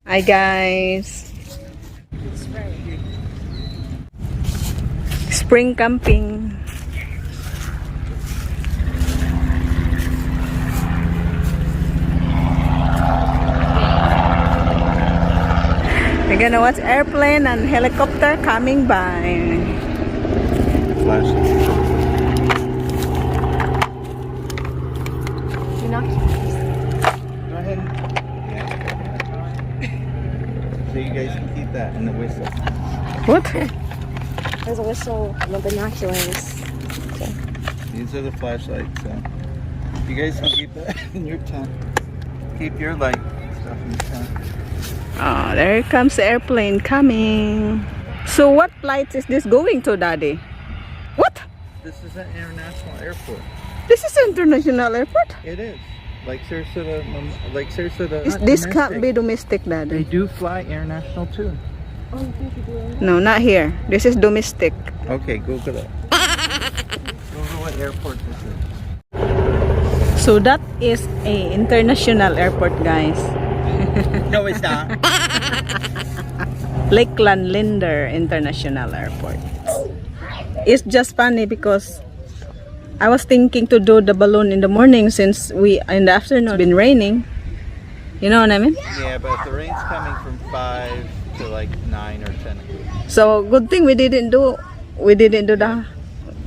Hi guys. Spring camping. We're gonna watch airplane and helicopter coming by. Flash. Go ahead. So you guys can keep that and the whistle. What? There's a whistle and the binoculars. Okay. These are the flashlights. So you guys can keep that in your tent. Keep your light stuff in your tent. Oh, there comes the airplane coming. So what flight is this going to, Daddy? What? This is an international airport. This is an international airport? It is. Like Sarasota, This can't be domestic, They Daddy. do fly international too. No, not here. This is domestic. Okay, Google it. Google what airport this is. So that is a international airport, guys. No, it's not. Lakeland Florida International Airport. It's just funny because I was thinking to do the balloon in the morning since in the afternoon it's been raining. You know what I mean? Yeah, but the rain's coming from 5 to like 9 or 10. So good thing we didn't do that.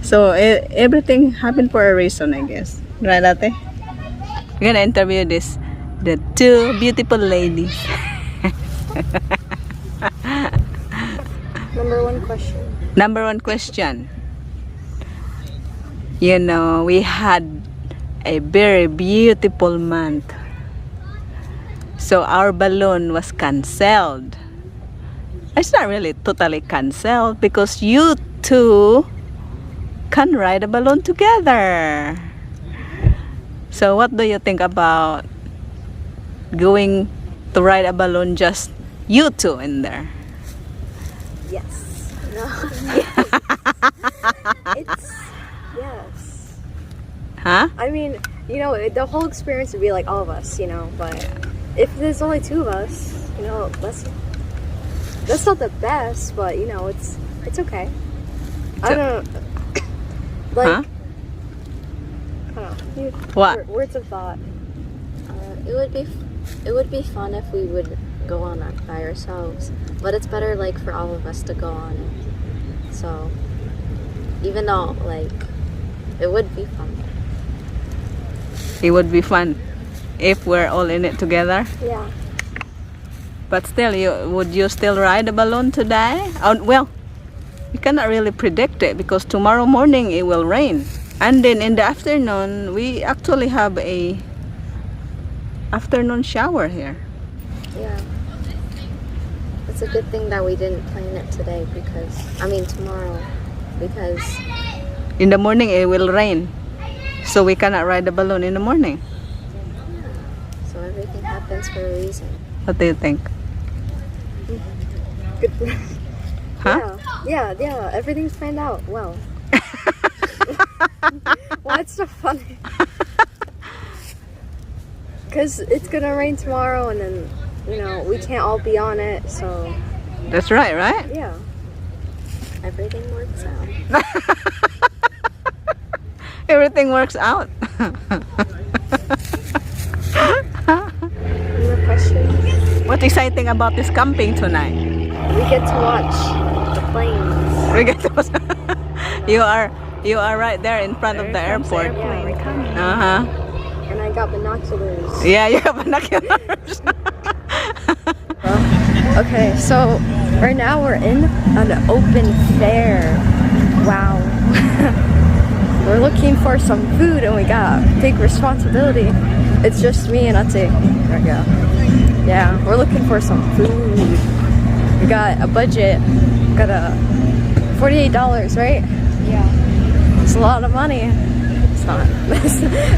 So everything happened for a reason, I guess. Right, Ate? We're gonna interview the two beautiful ladies. Number one question. You know, we had a very beautiful month. So our balloon was canceled. It's not really totally canceled because you two can ride a balloon together. So what do you think about going to ride a balloon just you two in there? Yes. No. It's yes. Huh? I mean, you know, the whole experience would be like all of us, you know. But if there's only two of us, you know, that's not the best. But you know, it's okay. I don't like. Huh? I don't know. What? Words of thought. It would be fun if we would go on it by ourselves, but it's better like for all of us to go on it. So even though like it would be fun. It would be fun if we're all in it together. Yeah. But still, would you still ride a balloon today? Oh, well, we cannot really predict it because tomorrow morning it will rain. And then in the afternoon, we actually have a afternoon shower here. Yeah. It's a good thing that we didn't plan it today tomorrow because In the morning it will rain. So we cannot ride the balloon in the morning. so everything happens for a reason. What do you think? Good. Huh? Yeah. Everything's planned out well. Well, it's so funny. Because it's gonna rain tomorrow, and then you know we can't all be on it. So That's right, right? yeah, everything works out. Everything works out. More questions? What's exciting about this camping tonight? We get to watch the planes. We get to you are right there in front of the airport. Uh-huh. And I got binoculars. Yeah, you have binoculars. Okay, so right now we're in an open fair. Wow. We're looking for some food and we got a big responsibility. It's just me and Ate right now. Yeah, we're looking for some food. We got a budget. Got a $48, right? Yeah. It's a lot of money. It's not.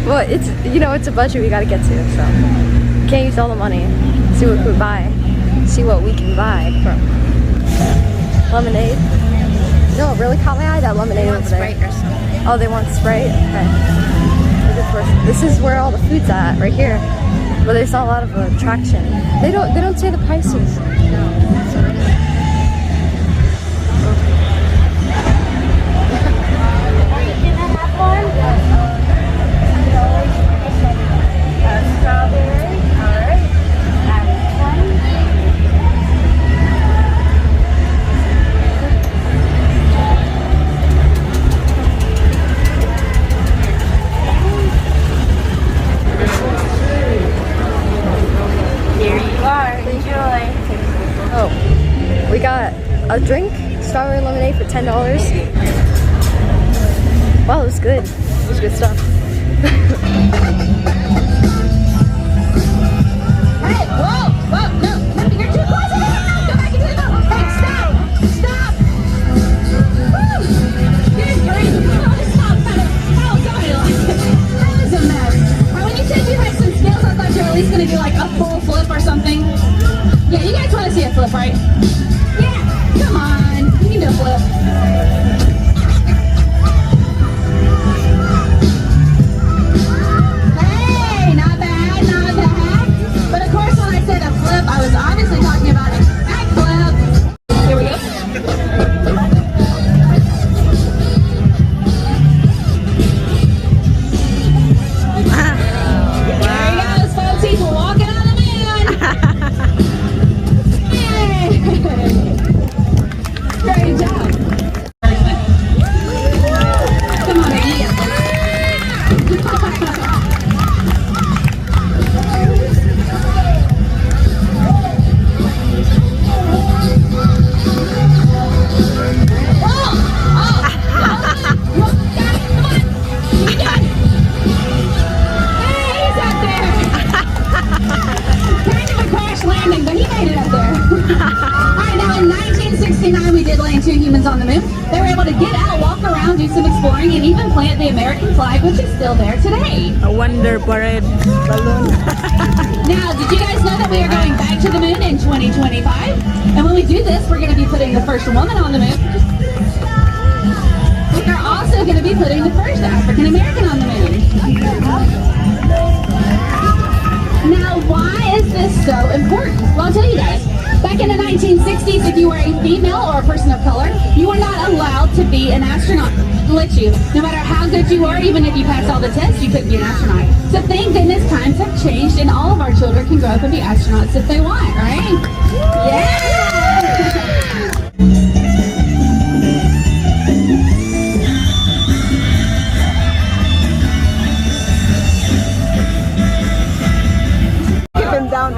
Well, it's, you know, it's a budget we gotta get to, so can't use all the money. See what we buy. See what we can buy from lemonade. No, it really caught my eye, that lemonade over there. Sprite or something. Oh, they want Sprite? Okay. This is where all the food's at, right here. but there's not a lot of attraction. They don't say the prices. We got a drink, strawberry lemonade for $10. Wow, it was good. It was good stuff. Hey, whoa, no, you're too close. Go back into the boat. Hey, stop. Woo. Good grief. Oh, stop. Oh, somebody likes it. That was a mess. When you said you had some skills, I thought you were at least going to do like a full flip or something. Yeah, you guys want to see a flip, right? Yeah, come on. You can do a flip. Hey, not bad. But of course, when I said a flip, I was obviously talking about a back flip. Here we go. There he goes, folks. He's walking on the moon. Great job. Come on, baby. We did land 2 humans on the moon. They were able to get out, walk around, do some exploring, and even plant the American flag, which is still there today. A wonder parade balloon. Now, did you guys know that we are going back to the moon in 2025? And when we do this, we're going to be putting the first woman on the moon. We are also going to be putting the first African American on the moon. Now, why is this so important? Well, I'll tell you guys. Back in the 1960s, if you were a female or a person of color, you were not allowed to be an astronaut. Let you. No matter how good you were, even if you passed all the tests, you couldn't be an astronaut. So thank goodness times have changed and all of our children can grow up and be astronauts if they want, right? Yeah! Keep him down.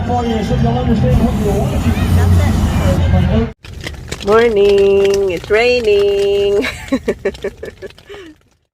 For you so you'll understand what you're watching. Morning, it's raining.